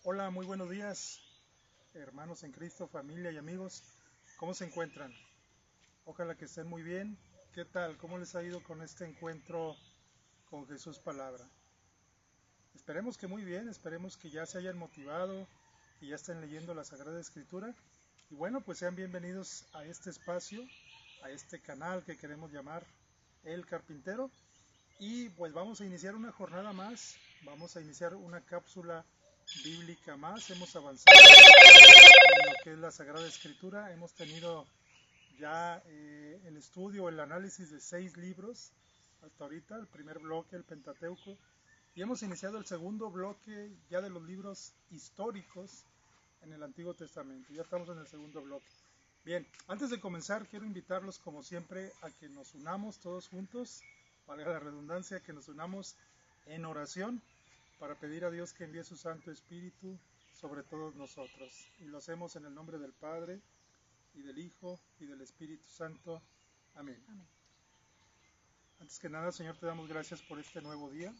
Hola, muy buenos días, hermanos en Cristo, familia y amigos. ¿Cómo se encuentran? Ojalá que estén muy bien. ¿Qué tal? ¿Cómo les ha ido con este encuentro con Jesús Palabra? Esperemos que muy bien, esperemos que ya se hayan motivado, que ya estén leyendo la Sagrada Escritura. Y bueno, pues sean bienvenidos a este espacio, a este canal que queremos llamar El Carpintero. Y pues vamos a iniciar una jornada más, vamos a iniciar una cápsula bíblica más. Hemos avanzado en lo que es la Sagrada Escritura. Hemos tenido ya el estudio, el análisis de 6 libros hasta ahorita, el primer bloque, el Pentateuco, y hemos iniciado el segundo bloque ya de los libros históricos en el Antiguo Testamento. Ya estamos en el segundo bloque. Bien, antes de comenzar quiero invitarlos como siempre a que nos unamos todos juntos, valga la redundancia, que nos unamos en oración para pedir a Dios que envíe su Santo Espíritu sobre todos nosotros. Y lo hacemos en el nombre del Padre, y del Hijo, y del Espíritu Santo. Amén. Amén. Antes que nada, Señor, te damos gracias por este nuevo día,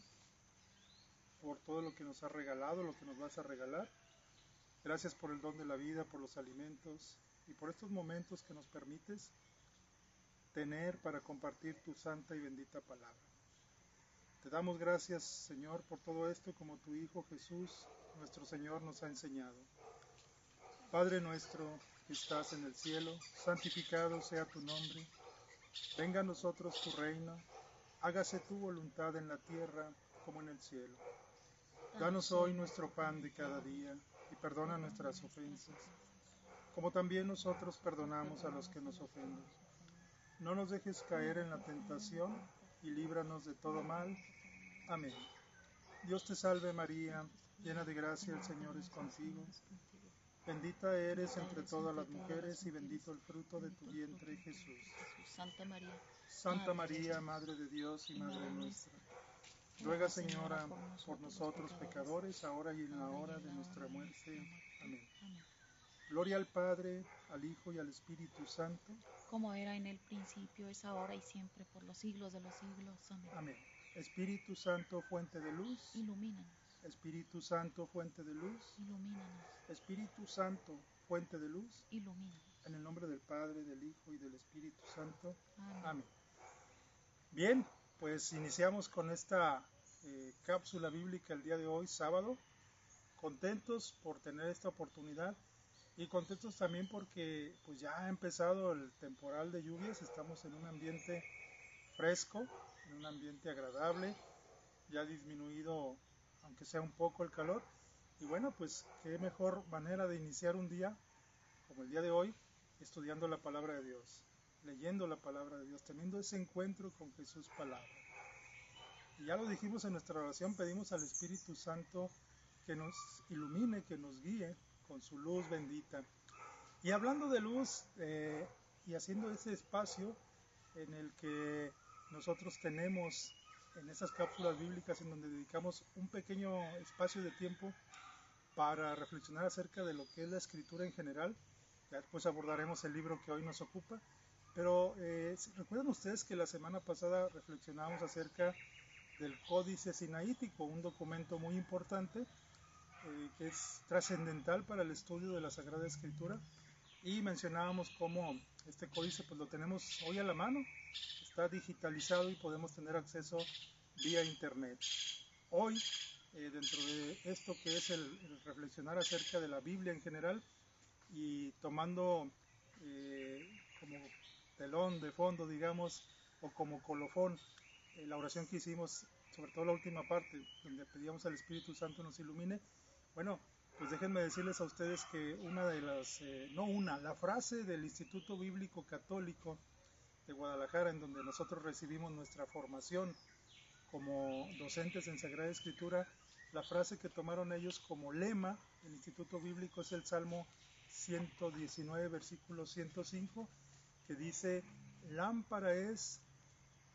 por todo lo que nos has regalado, lo que nos vas a regalar. Gracias por el don de la vida, por los alimentos y por estos momentos que nos permites tener para compartir tu santa y bendita palabra. Te damos gracias, Señor, por todo esto, como tu Hijo Jesús, nuestro Señor, nos ha enseñado. Padre nuestro que estás en el cielo, santificado sea tu nombre. Venga a nosotros tu reino, hágase tu voluntad en la tierra como en el cielo. Danos hoy nuestro pan de cada día y perdona nuestras ofensas, como también nosotros perdonamos a los que nos ofenden. No nos dejes caer en la tentación y líbranos de todo mal. Amén. Dios te salve María, llena de gracia, el Señor es contigo. Bendita eres entre todas las mujeres y bendito el fruto de tu vientre, Jesús. Santa María, Santa María, Madre de Dios y Madre nuestra, ruega, Señora, por nosotros pecadores, ahora y en la hora de nuestra muerte. Amén. Gloria al Padre, al Hijo y al Espíritu Santo. como era en el principio, es ahora y siempre, por los siglos de los siglos. Amén. Amén. Espíritu Santo, fuente de luz. Ilumínanos. Espíritu Santo, fuente de luz. Ilumínanos. Espíritu Santo, fuente de luz. Ilumínanos. En el nombre del Padre, del Hijo y del Espíritu Santo. Amén. Amén. Bien, pues iniciamos con esta cápsula bíblica el día de hoy, sábado. Contentos por tener esta oportunidad y contentos también porque pues ya ha empezado el temporal de lluvias. Estamos en un ambiente fresco, en un ambiente agradable, ya ha disminuido aunque sea un poco el calor, y bueno, pues qué mejor manera de iniciar un día como el día de hoy, estudiando la palabra de Dios, leyendo la palabra de Dios, teniendo ese encuentro con Jesús Palabra. Y ya lo dijimos en nuestra oración, pedimos al Espíritu Santo que nos ilumine, que nos guíe con su luz bendita. Y hablando de luz y haciendo ese espacio en el que nosotros tenemos en esas cápsulas bíblicas en donde dedicamos un pequeño espacio de tiempo para reflexionar acerca de lo que es la escritura en general. Ya después abordaremos el libro que hoy nos ocupa, pero recuerdan ustedes que la semana pasada reflexionamos acerca del Códice Sinaítico, un documento muy importante que es trascendental para el estudio de la Sagrada Escritura, y mencionábamos cómo este códice pues lo tenemos hoy a la mano, está digitalizado y podemos tener acceso vía internet. Hoy, dentro de esto que es el reflexionar acerca de la Biblia en general y tomando como telón de fondo, digamos, o como colofón, la oración que hicimos, sobre todo la última parte, donde pedíamos al Espíritu Santo nos ilumine. Bueno, pues déjenme decirles a ustedes que una de las, la frase del Instituto Bíblico Católico de Guadalajara, en donde nosotros recibimos nuestra formación como docentes en Sagrada Escritura, la frase que tomaron ellos como lema del Instituto Bíblico es el Salmo 119, versículo 105, que dice: lámpara es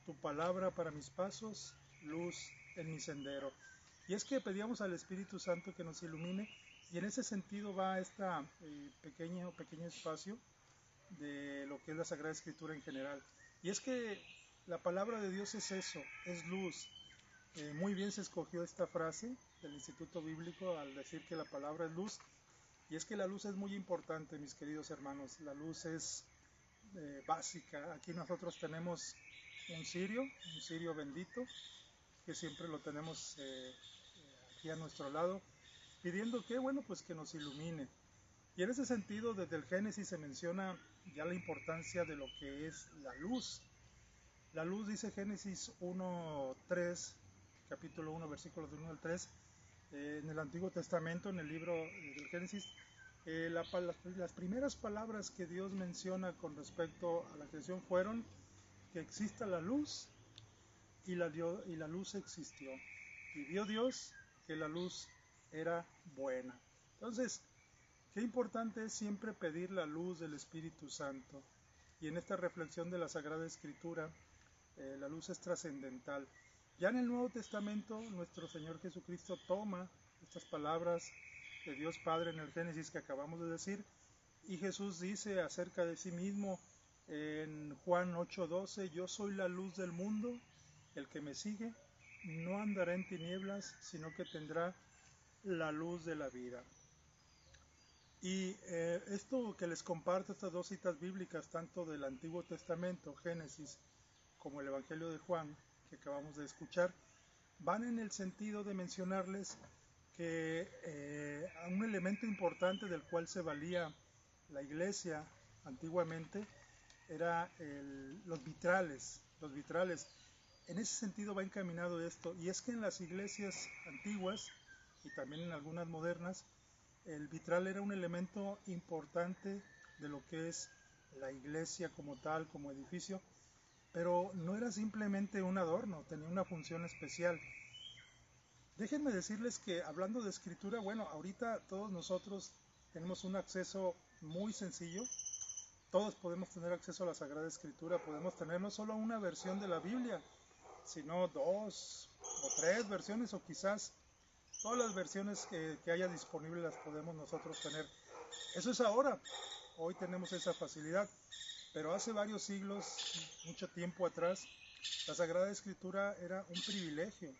tu palabra para mis pasos, luz en mi sendero. Y es que pedíamos al Espíritu Santo que nos ilumine, y en ese sentido va este pequeño espacio de lo que es la Sagrada Escritura en general. Y es que la palabra de Dios es eso, es luz, Muy bien se escogió esta frase del Instituto Bíblico al decir que la palabra es luz. Y es que la luz es muy importante, mis queridos hermanos. La luz es básica. Aquí nosotros tenemos un cirio bendito, que siempre lo tenemos aquí a nuestro lado, pidiendo que, bueno, pues que nos ilumine. Y en ese sentido, desde el Génesis se menciona ya la importancia de lo que es la luz. La luz, dice Génesis 1:3, capítulo 1, versículos del 1 al 3, en el Antiguo Testamento, en el libro del Génesis, las primeras palabras que Dios menciona con respecto a la creación fueron que exista la luz, y la luz existió. Y vio Dios que la luz era buena. Entonces, qué importante es siempre pedir la luz del Espíritu Santo. Y en esta reflexión de la Sagrada Escritura, la luz es trascendental. Ya en el Nuevo Testamento, nuestro Señor Jesucristo toma estas palabras de Dios Padre en el Génesis que acabamos de decir, y Jesús dice acerca de sí mismo en Juan 8:12, yo soy la luz del mundo, el que me sigue no andará en tinieblas, sino que tendrá la luz de la vida. Y esto que les comparto, estas dos citas bíblicas, tanto del Antiguo Testamento, Génesis, como el Evangelio de Juan, que acabamos de escuchar, van en el sentido de mencionarles que un elemento importante del cual se valía la iglesia antiguamente era los vitrales. Los vitrales. En ese sentido va encaminado esto, y es que en las iglesias antiguas y también en algunas modernas, el vitral era un elemento importante de lo que es la iglesia como tal, como edificio, pero no era simplemente un adorno, tenía una función especial. Déjenme decirles que hablando de escritura, bueno, ahorita todos nosotros tenemos un acceso muy sencillo. Todos podemos tener acceso a la Sagrada Escritura, podemos tener no solo una versión de la Biblia, sino 2 o 3 versiones, o quizás todas las versiones que haya disponibles las podemos nosotros tener. Eso es ahora, hoy tenemos esa facilidad, pero hace varios siglos, mucho tiempo atrás, la Sagrada Escritura era un privilegio.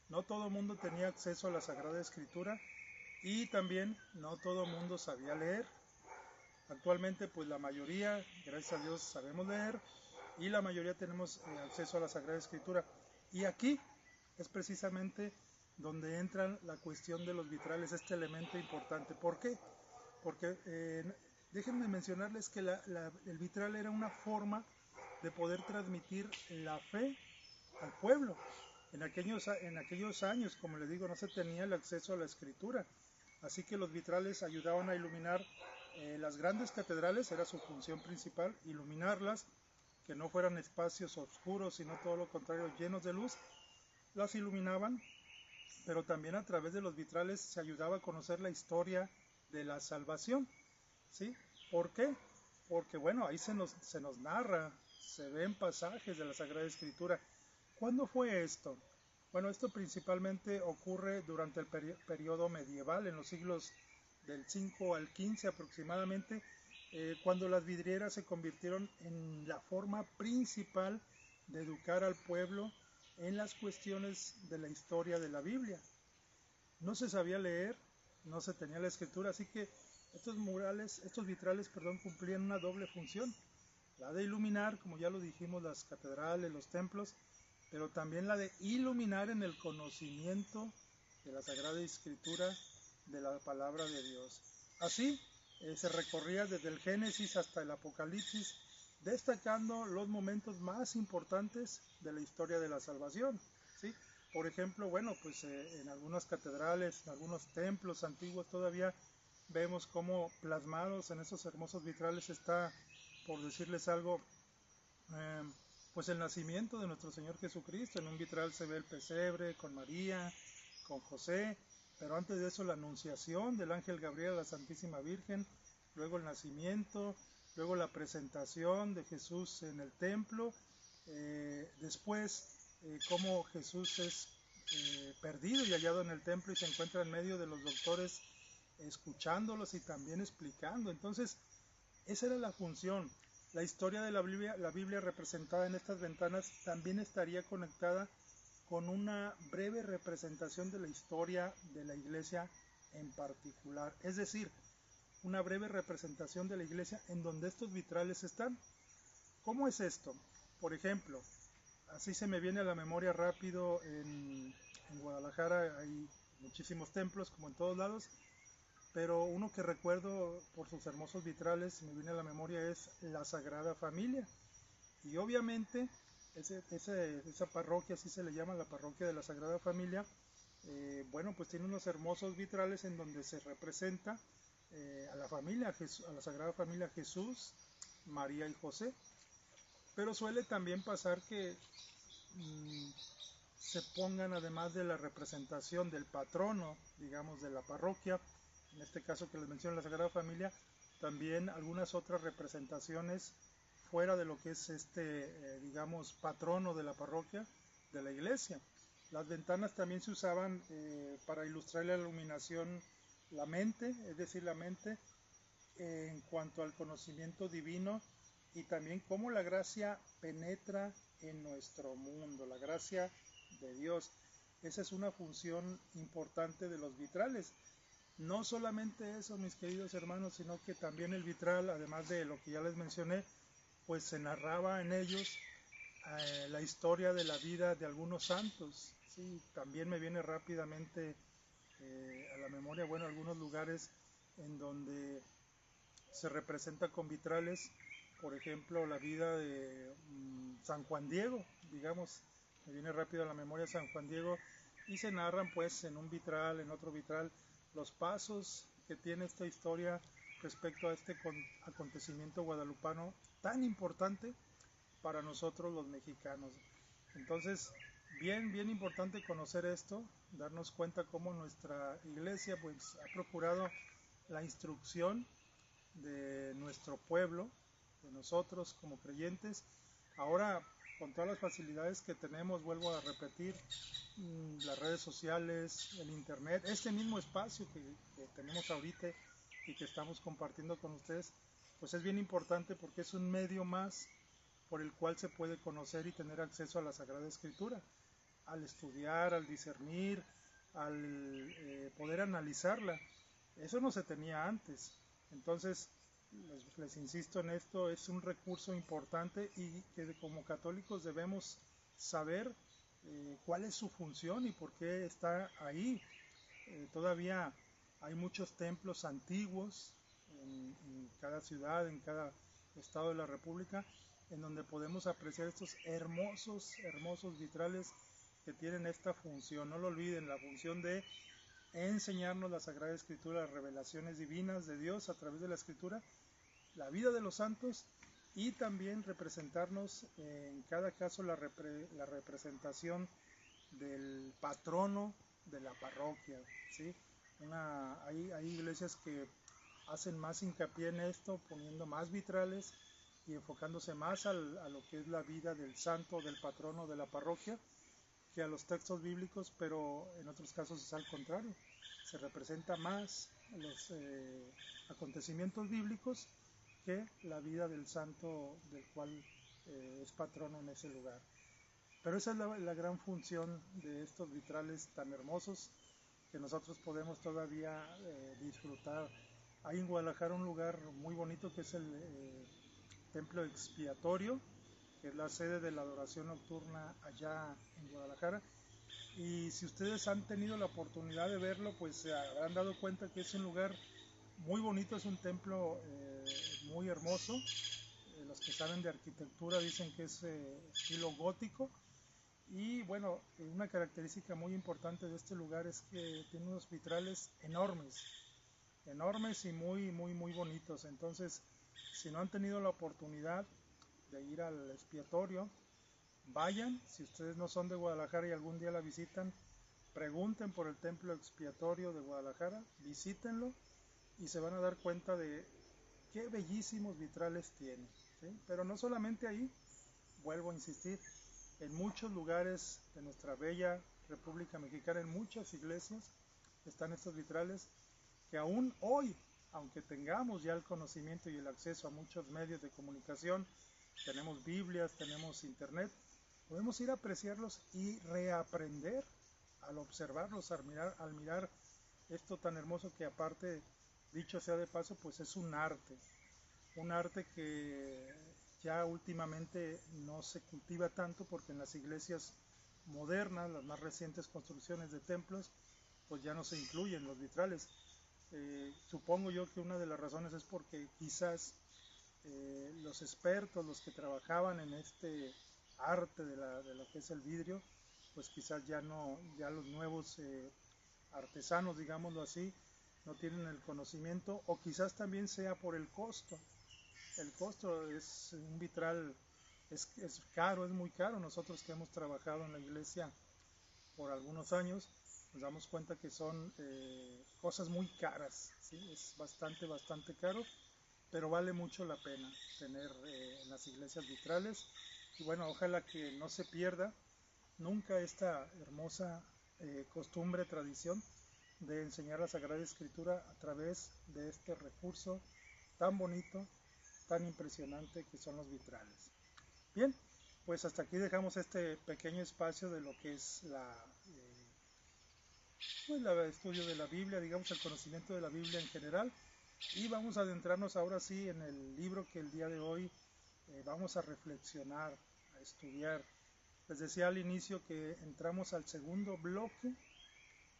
No todo el mundo tenía acceso a la Sagrada Escritura y también no todo el mundo sabía leer. Actualmente pues la mayoría, gracias a Dios, sabemos leer y la mayoría tenemos acceso a la Sagrada Escritura. Y aquí es precisamente donde entra la cuestión de los vitrales, este elemento importante. ¿Por qué? Porque déjenme mencionarles que el vitral era una forma de poder transmitir la fe al pueblo. En aquellos años, como les digo, no se tenía el acceso a la escritura, así que los vitrales ayudaban a iluminar las grandes catedrales, era su función principal, iluminarlas, que no fueran espacios oscuros, sino todo lo contrario, llenos de luz, las iluminaban, pero también a través de los vitrales se ayudaba a conocer la historia de la salvación, ¿sí? ¿Por qué? Porque bueno, ahí se nos narra, se ven pasajes de la Sagrada Escritura. ¿Cuándo fue esto? Bueno, esto principalmente ocurre durante el periodo medieval, en los siglos del 5 al 15 aproximadamente, cuando las vidrieras se convirtieron en la forma principal de educar al pueblo en las cuestiones de la historia de la Biblia. No se sabía leer, no se tenía la escritura, así que estos vitrales, cumplían una doble función, la de iluminar, como ya lo dijimos, las catedrales, los templos, pero también la de iluminar en el conocimiento de la Sagrada Escritura, de la palabra de Dios. Así se recorría desde el Génesis hasta el Apocalipsis, destacando los momentos más importantes de la historia de la salvación, ¿sí? Por ejemplo, bueno, pues en algunas catedrales, en algunos templos antiguos todavía vemos cómo plasmados en esos hermosos vitrales está, por decirles algo, pues el nacimiento de nuestro Señor Jesucristo. En un vitral se ve el pesebre con María, con José, pero antes de eso la anunciación del ángel Gabriel a la Santísima Virgen, luego el nacimiento, luego la presentación de Jesús en el templo, después cómo Jesús es perdido y hallado en el templo y se encuentra en medio de los doctores escuchándolos y también explicando. Entonces, esa era la función. La historia de la Biblia representada en estas ventanas también estaría conectada con una breve representación de la historia de la iglesia en particular. Es decir, una breve representación de la iglesia en donde estos vitrales están. ¿Cómo es esto? Por ejemplo, así se me viene a la memoria rápido, en Guadalajara hay muchísimos templos, como en todos lados, pero uno que recuerdo por sus hermosos vitrales, me viene a la memoria, es la Sagrada Familia. Y obviamente esa parroquia, así se le llama, la parroquia de la Sagrada Familia, bueno, pues tiene unos hermosos vitrales en donde se representa a la familia, a la Sagrada Familia, Jesús, María y José. Pero suele también pasar que se pongan, además de la representación del patrono, digamos, de la parroquia, en este caso que les menciono, la Sagrada Familia, también algunas otras representaciones fuera de lo que es digamos, patrono de la parroquia, de la iglesia. Las ventanas también se usaban para ilustrar la iluminación, la mente, es decir, la mente en cuanto al conocimiento divino, y también cómo la gracia penetra en nuestro mundo, la gracia de Dios. Esa es una función importante de los vitrales. No solamente eso, mis queridos hermanos, sino que también el vitral, además de lo que ya les mencioné, pues se narraba en ellos la historia de la vida de algunos santos. Sí, también me viene rápidamente a la memoria, bueno, algunos lugares en donde se representa con vitrales, por ejemplo, la vida de San Juan Diego, digamos, me viene rápido a la memoria San Juan Diego, y se narran pues en un vitral, en otro vitral, los pasos que tiene esta historia respecto a este acontecimiento guadalupano tan importante para nosotros los mexicanos. Entonces, bien importante conocer esto, darnos cuenta cómo nuestra iglesia pues ha procurado la instrucción de nuestro pueblo, de nosotros como creyentes. Ahora, con todas las facilidades que tenemos, vuelvo a repetir, las redes sociales, el internet, este mismo espacio que tenemos ahorita y que estamos compartiendo con ustedes, pues es bien importante porque es un medio más por el cual se puede conocer y tener acceso a la Sagrada Escritura, al estudiar, al discernir, al poder analizarla. Eso no se tenía antes. Entonces, les insisto en esto, es un recurso importante y que como católicos debemos saber cuál es su función y por qué está ahí. Todavía hay muchos templos antiguos en cada ciudad, en cada estado de la República, en donde podemos apreciar estos hermosos vitrales que tienen esta función. No lo olviden, la función de enseñarnos la Sagrada Escritura, las revelaciones divinas de Dios a través de la Escritura, la vida de los santos, y también representarnos en cada caso la representación del patrono de la parroquia, ¿sí? Hay iglesias que hacen más hincapié en esto, poniendo más vitrales y enfocándose más a lo que es la vida del santo, del patrono de la parroquia, que a los textos bíblicos, pero en otros casos es al contrario. Se representa más los acontecimientos bíblicos que la vida del santo del cual es patrono en ese lugar. Pero esa es la gran función de estos vitrales tan hermosos que nosotros podemos todavía disfrutar. Hay en Guadalajara un lugar muy bonito que es el Templo Expiatorio, que es la sede de la adoración nocturna allá en Guadalajara. Y si ustedes han tenido la oportunidad de verlo, pues se habrán dado cuenta que es un lugar muy bonito, es un templo muy hermoso. Los que saben de arquitectura dicen que es estilo gótico. Y bueno, una característica muy importante de este lugar es que tiene unos vitrales enormes y muy bonitos. Entonces, si no han tenido la oportunidad de ir al expiatorio, vayan. Si ustedes no son de Guadalajara y algún día la visitan, pregunten por el Templo Expiatorio de Guadalajara, visítenlo y se van a dar cuenta de qué bellísimos vitrales tiene, ¿sí? Pero no solamente ahí, vuelvo a insistir, en muchos lugares de nuestra bella República Mexicana, en muchas iglesias, están estos vitrales que aún hoy, aunque tengamos ya el conocimiento y el acceso a muchos medios de comunicación, tenemos Biblias, tenemos internet, podemos ir a apreciarlos y reaprender al observarlos, al mirar esto tan hermoso que aparte, dicho sea de paso, pues es un arte que ya últimamente no se cultiva tanto porque en las iglesias modernas, las más recientes construcciones de templos, pues ya no se incluyen los vitrales. Supongo yo que una de las razones es porque quizás los expertos, los que trabajaban en este arte de lo que es el vidrio, pues quizás ya no, ya los nuevos artesanos, digámoslo así, no tienen el conocimiento, o quizás también sea por el costo. El costo es un vitral, es caro, es muy caro. Nosotros que hemos trabajado en la iglesia por algunos años, nos damos cuenta que son cosas muy caras, ¿sí? Es bastante caro, pero vale mucho la pena tener en las iglesias vitrales. Y bueno, ojalá que no se pierda nunca esta hermosa costumbre, tradición de enseñar la Sagrada Escritura a través de este recurso tan bonito, tan impresionante que son los vitrales. Bien, pues hasta aquí dejamos este pequeño espacio de lo que es pues el estudio de la Biblia, digamos el conocimiento de la Biblia en general, y vamos a adentrarnos ahora sí en el libro que el día de hoy vamos a reflexionar, a estudiar. Les decía al inicio que entramos al segundo bloque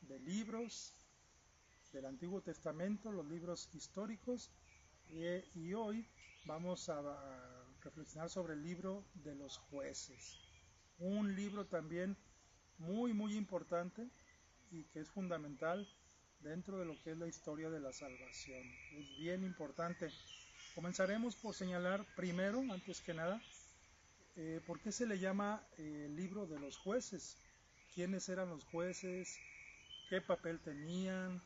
de libros del Antiguo Testamento, los libros históricos, y hoy vamos a reflexionar sobre el libro de los jueces, un libro también muy importante y que es fundamental dentro de lo que es la historia de la salvación. Es bien importante. Comenzaremos por señalar primero, antes que nada, ¿por qué se le llama libro de los jueces? ¿Quiénes eran los jueces? ¿Qué papel tenían?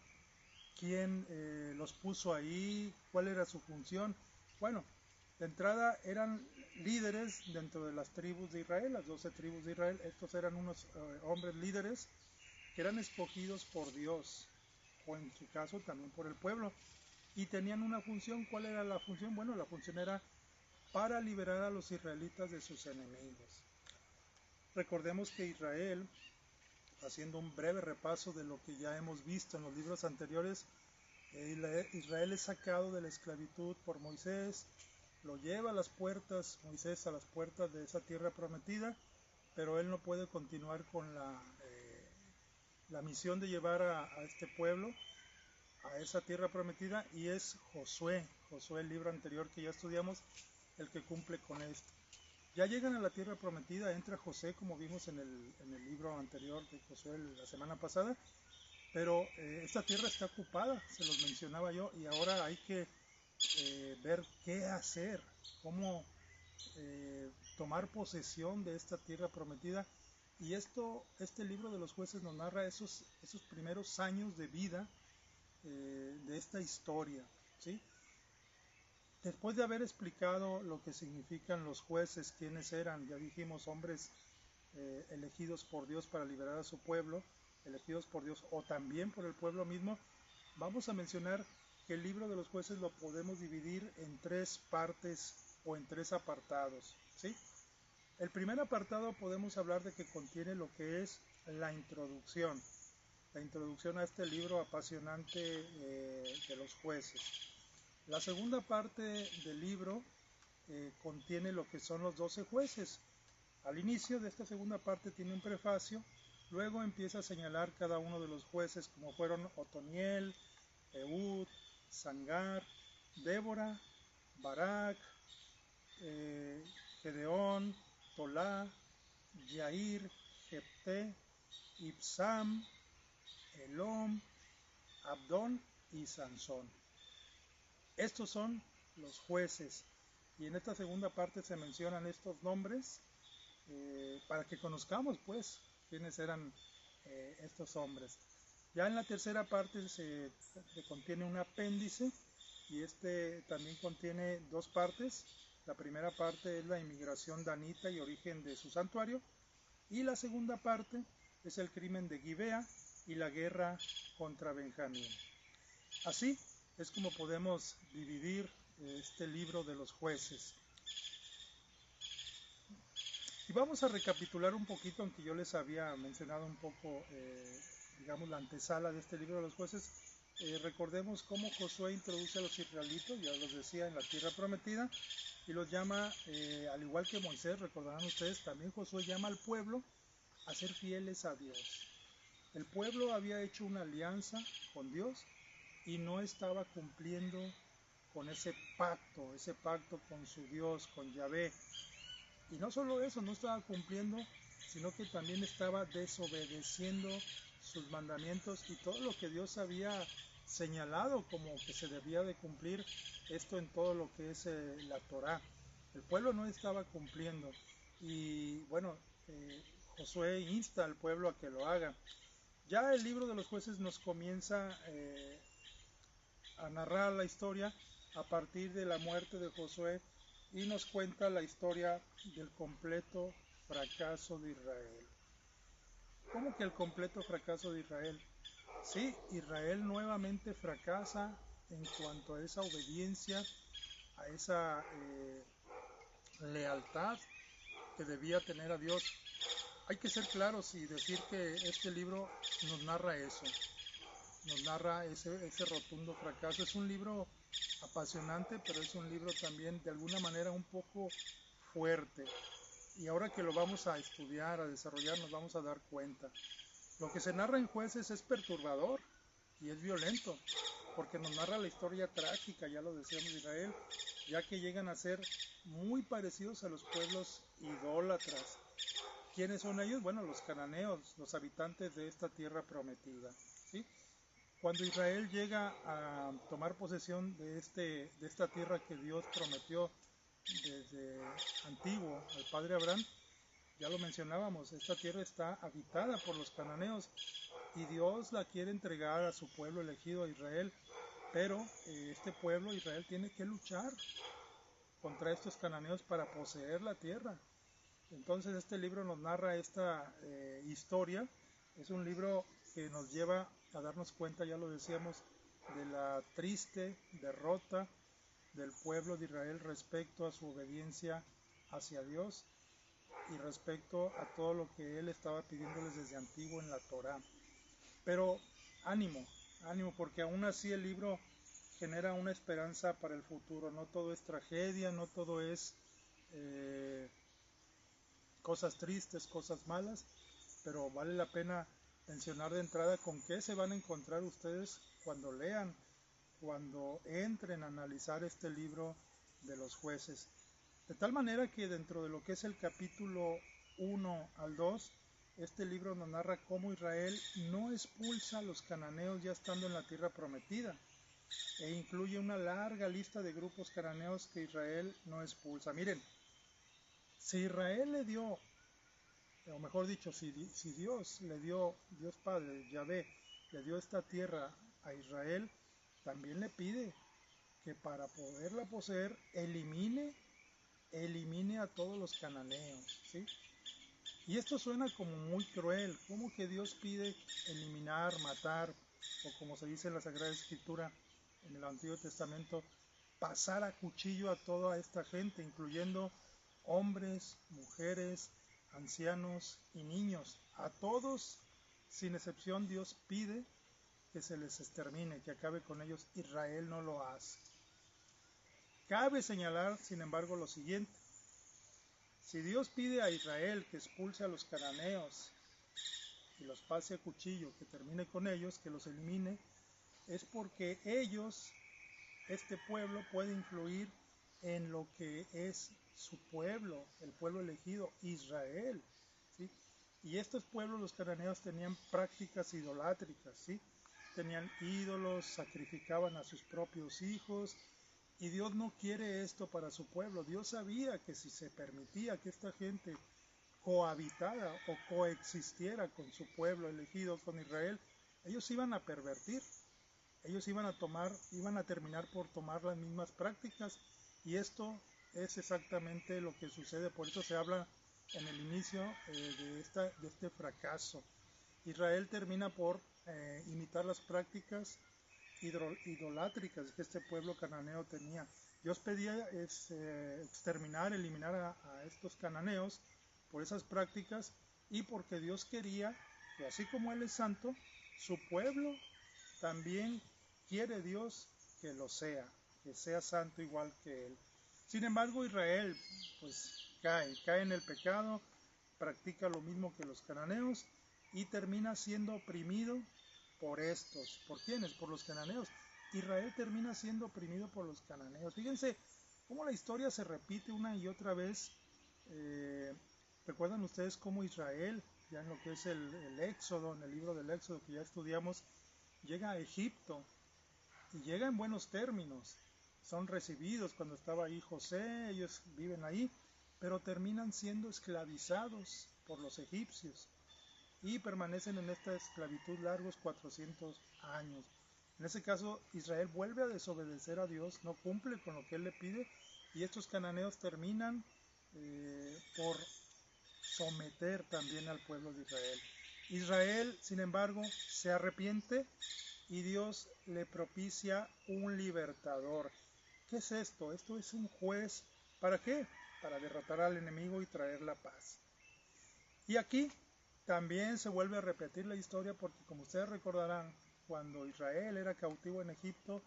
¿Quién los puso ahí? ¿Cuál era su función? Bueno, de entrada eran líderes dentro de las tribus de Israel, las 12 tribus de Israel. Estos eran unos hombres líderes que eran escogidos por Dios, o en su caso también por el pueblo, y tenían una función. ¿Cuál era la función? Bueno, la función era para liberar a los israelitas de sus enemigos. Recordemos que Israel, haciendo un breve repaso de lo que ya hemos visto en los libros anteriores, Israel es sacado de la esclavitud por Moisés, lo lleva a las puertas, Moisés a las puertas de esa tierra prometida, pero él no puede continuar con la misión de llevar a este pueblo a esa tierra prometida, y es Josué, el libro anterior que ya estudiamos, el que cumple con esto. Ya llegan a la tierra prometida, entra José, como vimos en el libro anterior de Josué la semana pasada, pero esta tierra está ocupada, se los mencionaba yo, y ahora hay que ver qué hacer, cómo tomar posesión de esta tierra prometida. Y este libro de los jueces nos narra esos primeros años de vida de esta historia, ¿sí? Después de haber explicado lo que significan los jueces, quiénes eran, ya dijimos, hombres elegidos por Dios para liberar a su pueblo, elegidos por Dios o también por el pueblo mismo, vamos a mencionar que el libro de los jueces lo podemos dividir en tres partes o en tres apartados, ¿sí? El primer apartado podemos hablar de que contiene lo que es la introducción a este libro apasionante de los jueces. La segunda parte del libro contiene lo que son los 12 jueces. Al inicio de esta segunda parte tiene un prefacio, luego empieza a señalar cada uno de los jueces, como fueron Otoniel, Ehud, Sangar, Débora, Barak, Gedeón, Tolá, Yair, Jepté, Ibsam, Elom, Abdón y Sansón. Estos son los jueces, y en esta segunda parte se mencionan estos nombres para que conozcamos pues quiénes eran estos hombres. Ya en la tercera parte se contiene un apéndice, y este también contiene dos partes. La primera parte es la inmigración danita y origen de su santuario, y la segunda parte es el crimen de Gibea y la guerra contra Benjamín. Así es como podemos dividir este libro de los jueces. Y vamos a recapitular un poquito, aunque yo les había mencionado un poco, digamos, la antesala de este libro de los jueces. Recordemos cómo Josué introduce a los israelitas, ya los decía, en la tierra prometida, y los llama, al igual que Moisés, recordarán ustedes, también Josué llama al pueblo a ser fieles a Dios. El pueblo había hecho una alianza con Dios y no estaba cumpliendo con ese pacto con su Dios, con Yahvé. Y no solo eso, no estaba cumpliendo, sino que también estaba desobedeciendo sus mandamientos y todo lo que Dios había señalado como que se debía de cumplir, esto en todo lo que es la Torá. El pueblo no estaba cumpliendo y bueno, Josué insta al pueblo a que lo haga. Ya el libro de los jueces nos comienza a narrar la historia a partir de la muerte de Josué y nos cuenta la historia del completo fracaso de Israel. ¿Cómo que el completo fracaso de Israel? Sí, Israel nuevamente fracasa en cuanto a esa obediencia, a esa lealtad que debía tener a Dios. Hay que ser claros y decir que este libro nos narra eso, nos narra ese rotundo fracaso. Es un libro apasionante, pero es un libro también de alguna manera un poco fuerte. Y ahora que lo vamos a estudiar, a desarrollar, nos vamos a dar cuenta. Lo que se narra en Jueces es perturbador y es violento, porque nos narra la historia trágica, ya lo decíamos, de Israel, ya que llegan a ser muy parecidos a los pueblos idólatras. ¿Quiénes son ellos? Bueno, los cananeos, los habitantes de esta tierra prometida, ¿sí? Cuando Israel llega a tomar posesión de esta tierra que Dios prometió desde antiguo al padre Abraham, ya lo mencionábamos, esta tierra está habitada por los cananeos y Dios la quiere entregar a su pueblo elegido, a Israel, pero este pueblo, Israel, tiene que luchar contra estos cananeos para poseer la tierra. Entonces este libro nos narra esta historia. Es un libro que nos lleva a darnos cuenta, ya lo decíamos, de la triste derrota del pueblo de Israel respecto a su obediencia hacia Dios y respecto a todo lo que Él estaba pidiéndoles desde antiguo en la Torá. Pero ánimo, ánimo, porque aún así el libro genera una esperanza para el futuro. No todo es tragedia, no todo es cosas tristes, cosas malas, pero vale la pena mencionar de entrada con qué se van a encontrar ustedes cuando lean, cuando entren a analizar este libro de los jueces. De tal manera que dentro de lo que es el capítulo 1 al 2, este libro nos narra cómo Israel no expulsa a los cananeos ya estando en la tierra prometida, e incluye una larga lista de grupos cananeos que Israel no expulsa. Miren, si Israel le dio, o mejor dicho, si Dios le dio, Dios Padre, Yahvé, le dio esta tierra a Israel, también le pide que para poderla poseer elimine a todos los cananeos, ¿sí? Y esto suena como muy cruel, como que Dios pide eliminar, matar, o como se dice en la Sagrada Escritura en el Antiguo Testamento, pasar a cuchillo a toda esta gente, incluyendo hombres, mujeres, ancianos y niños. A todos, sin excepción, Dios pide que se les extermine, que acabe con ellos. Israel no lo hace. Cabe señalar, sin embargo, lo siguiente. Si Dios pide a Israel que expulse a los cananeos y los pase a cuchillo, que termine con ellos, que los elimine, es porque ellos, este pueblo, puede influir en lo que es su pueblo, el pueblo elegido, Israel, ¿sí? Y estos pueblos, los cananeos, tenían prácticas idolátricas, ¿sí? Tenían ídolos, sacrificaban a sus propios hijos, y Dios no quiere esto para su pueblo. Dios sabía que si se permitía que esta gente cohabitara o coexistiera con su pueblo elegido, con Israel, ellos iban a pervertir, ellos iban a terminar por tomar las mismas prácticas, y esto es exactamente lo que sucede. Por eso se habla en el inicio de este fracaso. Israel termina por imitar las prácticas idolátricas que este pueblo cananeo tenía. Dios pedía exterminar, eliminar a estos cananeos, por esas prácticas y porque Dios quería que así como Él es santo, su pueblo también quiere Dios que sea santo igual que Él. Sin embargo, Israel pues cae en el pecado, practica lo mismo que los cananeos y termina siendo oprimido por estos. ¿Por quiénes? Por los cananeos. Israel termina siendo oprimido por los cananeos. Fíjense cómo la historia se repite una y otra vez. ¿Recuerdan ustedes cómo Israel, ya en lo que es el Éxodo, en el libro del Éxodo que ya estudiamos, llega a Egipto y llega en buenos términos? Son recibidos cuando estaba ahí José, ellos viven ahí, pero terminan siendo esclavizados por los egipcios y permanecen en esta esclavitud largos 400 años. En ese caso, Israel vuelve a desobedecer a Dios, no cumple con lo que Él le pide, y estos cananeos terminan por someter también al pueblo de Israel. Israel, sin embargo, se arrepiente y Dios le propicia un libertador. ¿Qué es esto? Esto es un juez. ¿Para qué? Para derrotar al enemigo y traer la paz. Y aquí también se vuelve a repetir la historia porque, como ustedes recordarán, cuando Israel era cautivo en Egipto,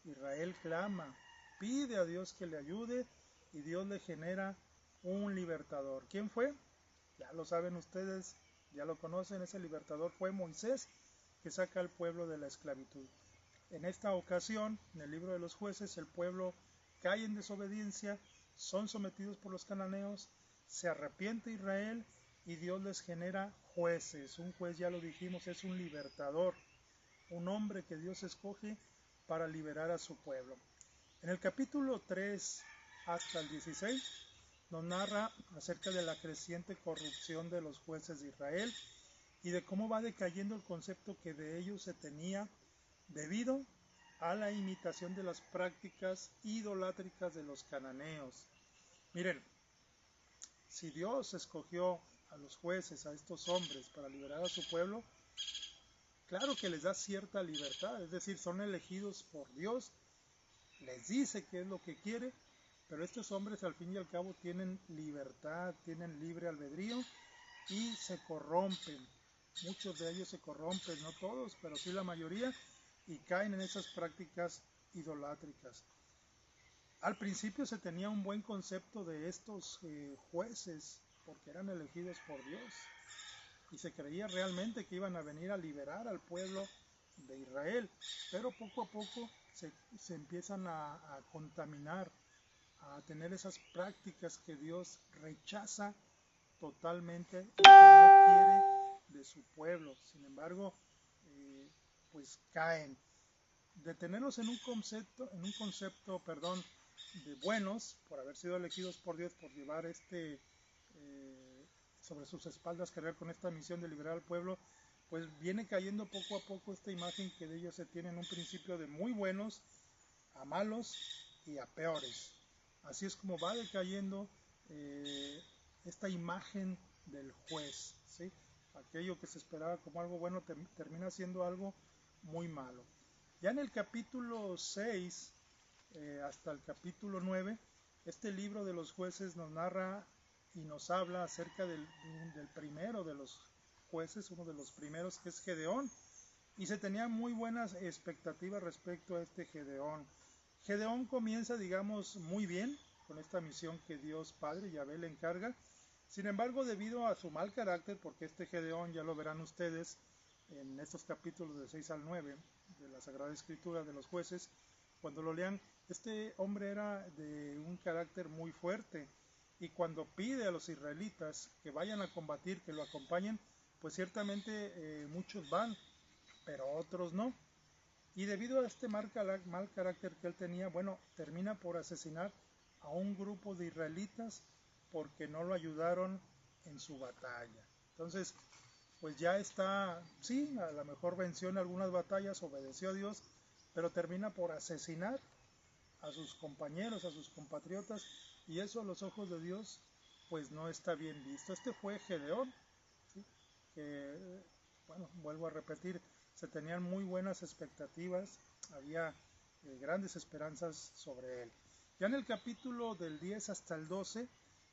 Israel clama, pide a Dios que le ayude y Dios le genera un libertador. ¿Quién fue? Ya lo saben ustedes, ya lo conocen, ese libertador fue Moisés, que saca al pueblo de la esclavitud. En esta ocasión, en el libro de los jueces, el pueblo cae en desobediencia, son sometidos por los cananeos, se arrepiente Israel y Dios les genera jueces. Un juez, ya lo dijimos, es un libertador, un hombre que Dios escoge para liberar a su pueblo. En el capítulo 3 hasta el 16 nos narra acerca de la creciente corrupción de los jueces de Israel y de cómo va decayendo el concepto que de ellos se tenía debido a la imitación de las prácticas idolátricas de los cananeos. Miren, si Dios escogió a los jueces, a estos hombres, para liberar a su pueblo, claro que les da cierta libertad, es decir, son elegidos por Dios, les dice qué es lo que quiere, pero estos hombres al fin y al cabo tienen libertad, tienen libre albedrío y se corrompen. Muchos de ellos se corrompen, no todos, pero sí la mayoría, y caen en esas prácticas idolátricas. Al principio se tenía un buen concepto de estos jueces, porque eran elegidos por Dios, y se creía realmente que iban a venir a liberar al pueblo de Israel, pero poco a poco se empiezan a contaminar, a tener esas prácticas que Dios rechaza totalmente y que no quiere de su pueblo. Sin embargo, pues caen. De tenerlos en un concepto, de buenos, por haber sido elegidos por Dios, por llevar sobre sus espaldas, cargar con esta misión de liberar al pueblo, pues viene cayendo poco a poco esta imagen que de ellos se tiene en un principio de muy buenos a malos y a peores. Así es como va decayendo esta imagen del juez, ¿sí? Aquello que se esperaba como algo bueno termina siendo algo muy malo. Ya en el capítulo 6 hasta el capítulo 9, este libro de los jueces nos narra y nos habla acerca del primero de los jueces, uno de los primeros, que es Gedeón, y se tenían muy buenas expectativas respecto a este Gedeón. Gedeón comienza, digamos, muy bien con esta misión que Dios Padre, Yahvé, le encarga. Sin embargo, debido a su mal carácter, porque este Gedeón, ya lo verán ustedes en estos capítulos de 6 al 9 de la Sagrada Escritura de los jueces, cuando lo lean, este hombre era de un carácter muy fuerte, y cuando pide a los israelitas que vayan a combatir, que lo acompañen, pues ciertamente muchos van, pero otros no. Y debido a este mal carácter que él tenía, bueno, termina por asesinar a un grupo de israelitas porque no lo ayudaron en su batalla. Entonces, pues ya está, sí, a lo mejor venció en algunas batallas, obedeció a Dios, pero termina por asesinar a sus compañeros, a sus compatriotas, y eso a los ojos de Dios, pues no está bien visto. Este fue Gedeón, ¿sí? Que, bueno, vuelvo a repetir, se tenían muy buenas expectativas, había grandes esperanzas sobre él. Ya en el capítulo del 10 hasta el 12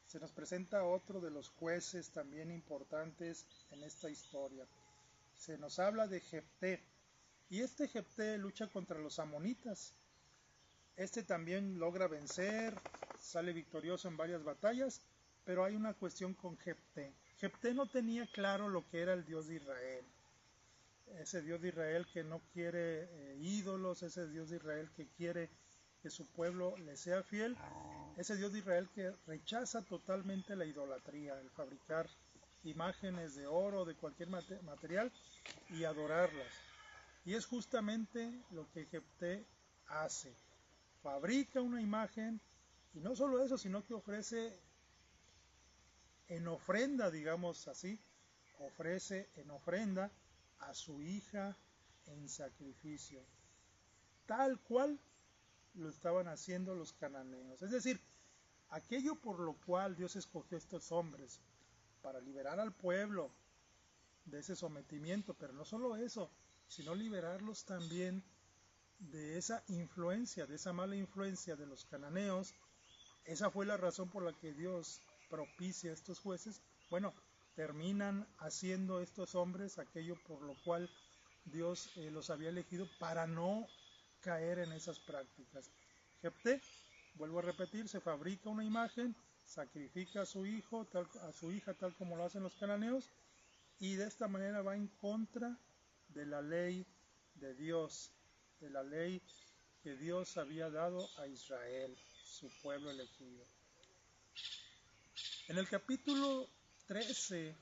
se nos presenta otro de los jueces también importantes en esta historia. Se nos habla de Jefté, y este Jefté lucha contra los amonitas. Este también logra vencer, sale victorioso en varias batallas, pero hay una cuestión con Jefté. Jefté no tenía claro lo que era el Dios de Israel. Ese Dios de Israel que no quiere ídolos, ese Dios de Israel que quiere que su pueblo le sea fiel, ese Dios de Israel que rechaza totalmente la idolatría, el fabricar imágenes de oro, de cualquier material y adorarlas. Y es justamente lo que Jefté hace. Fabrica una imagen y no solo eso, sino que ofrece en ofrenda, digamos así, ofrece en ofrenda a su hija en sacrificio, tal cual lo estaban haciendo los cananeos. Es decir, aquello por lo cual Dios escogió a estos hombres, para liberar al pueblo de ese sometimiento, pero no solo eso, sino liberarlos también de esa influencia, de esa mala influencia de los cananeos. Esa fue la razón por la que Dios propicia a estos jueces. Bueno, terminan haciendo estos hombres aquello por lo cual Dios los había elegido para no caer en esas prácticas. Jefté, vuelvo a repetir, se fabrica una imagen, sacrifica a su hijo, a su hija tal como lo hacen los cananeos, y de esta manera va en contra de la ley de Dios, de la ley que Dios había dado a Israel, su pueblo elegido. En el capítulo 13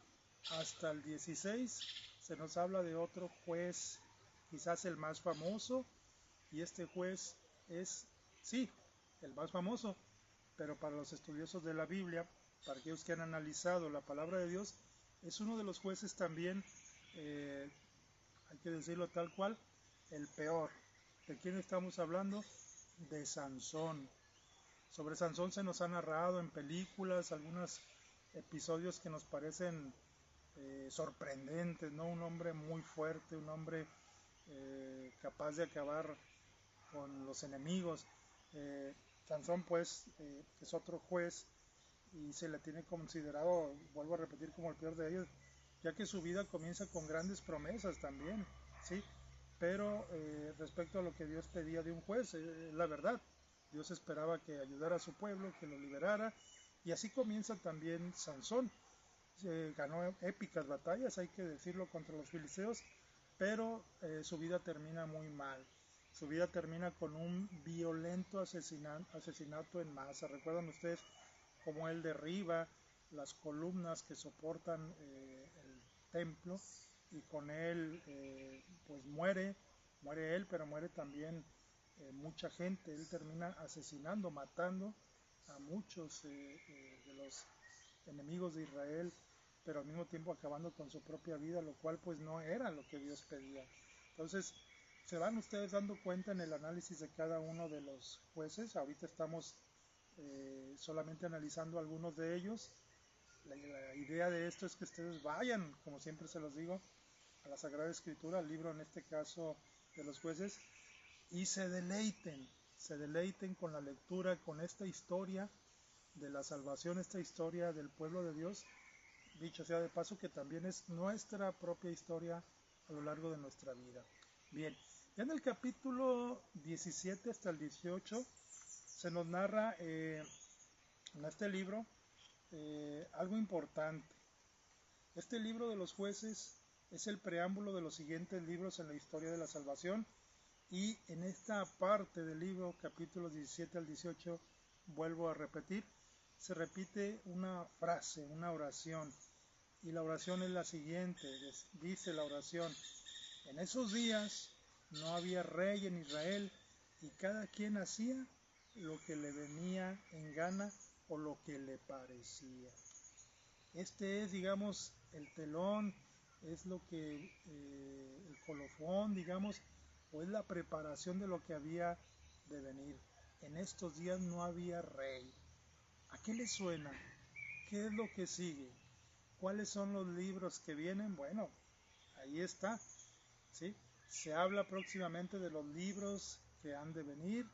hasta el 16 se nos habla de otro juez, quizás el más famoso, y este juez es, sí, el más famoso, pero para los estudiosos de la Biblia, para aquellos que han analizado la palabra de Dios, es uno de los jueces también, hay que decirlo tal cual, el peor. ¿De quién estamos hablando? De Sansón. Sobre Sansón se nos ha narrado en películas algunos episodios que nos parecen sorprendentes, ¿no? Un hombre muy fuerte, un hombre capaz de acabar con los enemigos. Sansón pues es otro juez y se le tiene considerado, vuelvo a repetir, como el peor de ellos, ya que su vida comienza con grandes promesas también, ¿sí? Pero respecto a lo que Dios pedía de un juez, la verdad, Dios esperaba que ayudara a su pueblo, que lo liberara, y así comienza también Sansón. Ganó épicas batallas, hay que decirlo, contra los filisteos, pero su vida termina muy mal. Su vida termina con un violento asesinato en masa. ¿Recuerdan ustedes cómo él derriba las columnas que soportan el templo? Y con él pues muere él, pero muere también mucha gente. Él termina asesinando, matando a muchos de los enemigos de Israel, pero al mismo tiempo acabando con su propia vida, lo cual pues no era lo que Dios pedía. Entonces se van ustedes dando cuenta en el análisis de cada uno de los jueces. Ahorita estamos solamente analizando algunos de ellos. La idea de esto es que ustedes vayan, como siempre se los digo, a la Sagrada Escritura, al libro en este caso de los jueces, y se deleiten con la lectura, con esta historia de la salvación, esta historia del pueblo de Dios, dicho sea de paso que también es nuestra propia historia a lo largo de nuestra vida. Bien, ya en el capítulo 17 hasta el 18 se nos narra en este libro algo importante. Este libro de los jueces es el preámbulo de los siguientes libros en la historia de la salvación, y en esta parte del libro, capítulos 17 al 18, vuelvo a repetir, se repite una frase, una oración, y la oración es la siguiente. Dice la oración: en esos días no había rey en Israel, y cada quien hacía lo que le venía en gana o lo que le parecía. Este es, digamos, el telón, es lo que, el colofón, digamos, o es la preparación de lo que había de venir. En estos días no había rey. ¿A qué le suena? ¿Qué es lo que sigue? ¿Cuáles son los libros que vienen? Bueno, ahí está, ¿sí? Se habla próximamente de los libros que han de venir,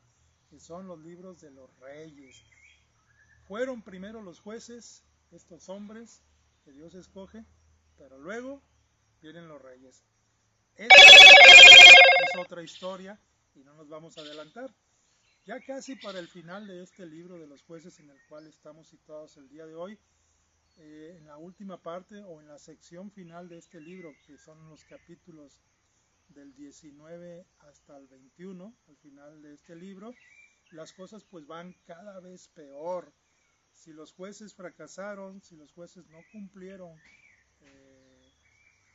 que son los libros de los reyes. fueron primero los jueces, estos hombres que Dios escoge, pero luego vienen los reyes. Esta es otra historia y no nos vamos a adelantar. Ya casi para el final de este libro de los jueces en el cual estamos situados el día de hoy, en la última parte o en la sección final de este libro, que son los capítulos del 19 hasta el 21, al final de este libro, las cosas pues van cada vez peor. Si los jueces fracasaron, si los jueces no cumplieron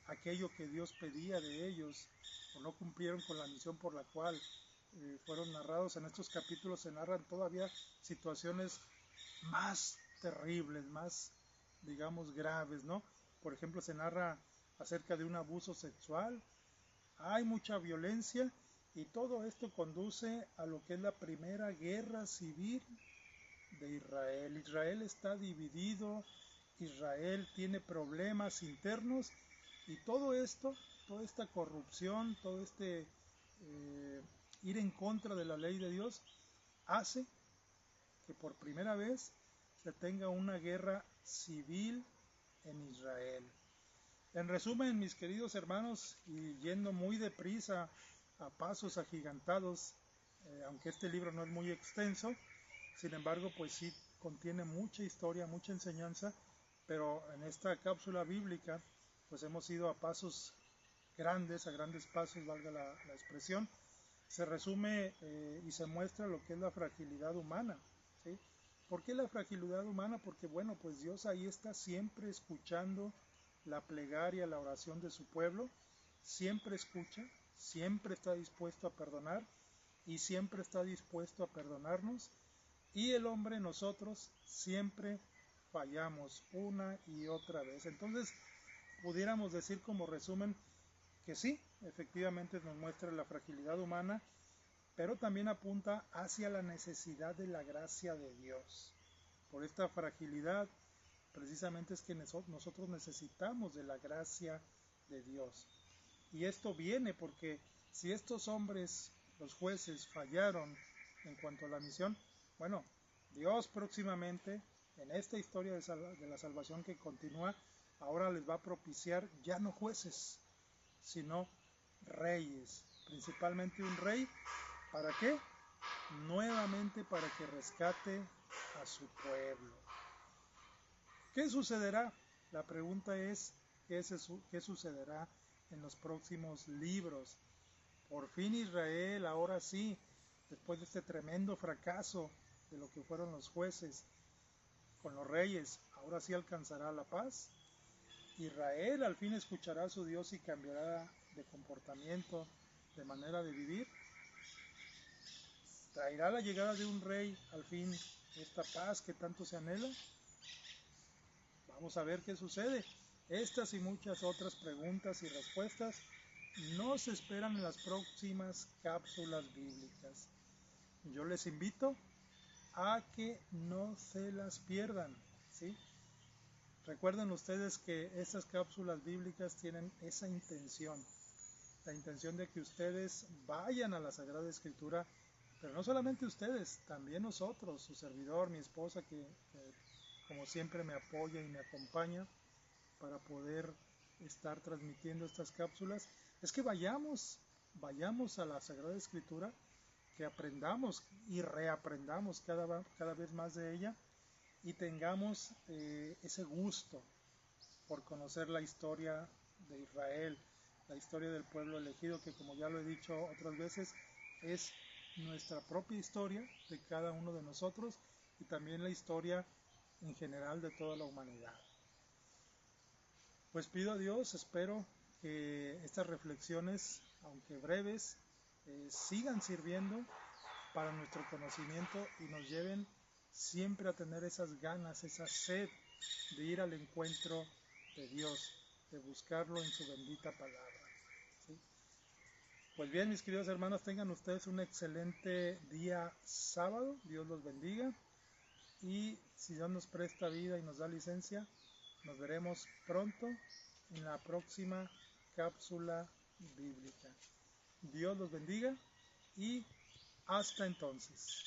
aquello que Dios pedía de ellos, o no cumplieron con la misión por la cual fueron narrados en estos capítulos, se narran todavía situaciones más terribles, más, digamos, graves, ¿no? Por ejemplo, se narra acerca de un abuso sexual, hay mucha violencia y todo esto conduce a lo que es la primera guerra civil de Israel. Israel está dividido, Israel tiene problemas internos y todo esto, toda esta corrupción, todo este ir en contra de la ley de Dios hace que por primera vez se tenga una guerra civil en Israel. En resumen, mis queridos hermanos, y yendo muy deprisa, a pasos agigantados, aunque este libro no es muy extenso, sin embargo, pues sí contiene mucha historia, mucha enseñanza, pero en esta cápsula bíblica, pues hemos ido a pasos grandes, a grandes pasos, valga la expresión. Se resume y se muestra lo que es la fragilidad humana, ¿sí? ¿Por qué la fragilidad humana? Porque bueno, pues Dios ahí está siempre escuchando la plegaria, la oración de su pueblo, siempre escucha, siempre está dispuesto a perdonar y siempre está dispuesto a perdonarnos, y el hombre, nosotros, siempre fallamos una y otra vez. Entonces, pudiéramos decir como resumen que sí, efectivamente nos muestra la fragilidad humana, pero también apunta hacia la necesidad de la gracia de Dios. Por esta fragilidad, precisamente es que nosotros necesitamos de la gracia de Dios. Y esto viene porque si estos hombres, los jueces, fallaron en cuanto a la misión, bueno, Dios próximamente, en esta historia de la salvación que continúa, ahora les va a propiciar ya no jueces, sino reyes, principalmente un rey. ¿Para qué? Nuevamente para que rescate a su pueblo. ¿Qué sucederá? La pregunta es, ¿qué sucederá en los próximos libros? Por fin Israel, ahora sí, después de este tremendo fracaso de lo que fueron los jueces con los reyes, ahora sí alcanzará la paz. Israel al fin escuchará a su Dios y cambiará de comportamiento, de manera de vivir. ¿Traerá la llegada de un rey al fin esta paz que tanto se anhela? Vamos a ver qué sucede. Estas y muchas otras preguntas y respuestas nos esperan en las próximas cápsulas bíblicas. Yo les invito a que no se las pierdan, ¿sí? Recuerden ustedes que estas cápsulas bíblicas tienen esa intención, la intención de que ustedes vayan a la Sagrada Escritura, pero no solamente ustedes, también nosotros, su servidor, mi esposa, que como siempre me apoya y me acompaña para poder estar transmitiendo estas cápsulas, es que vayamos a la Sagrada Escritura, que aprendamos y reaprendamos cada vez más de ella y tengamos ese gusto por conocer la historia de Israel, la historia del pueblo elegido, que como ya lo he dicho otras veces, es nuestra propia historia de cada uno de nosotros y también la historia en general de toda la humanidad. Pues pido a Dios, espero que estas reflexiones, aunque breves, sigan sirviendo para nuestro conocimiento y nos lleven siempre a tener esas ganas, esa sed de ir al encuentro de Dios, de buscarlo en su bendita palabra, ¿sí? Pues bien, mis queridos hermanos, tengan ustedes un excelente día sábado, Dios los bendiga, y si Dios nos presta vida y nos da licencia, nos veremos pronto en la próxima cápsula bíblica. Dios los bendiga y hasta entonces.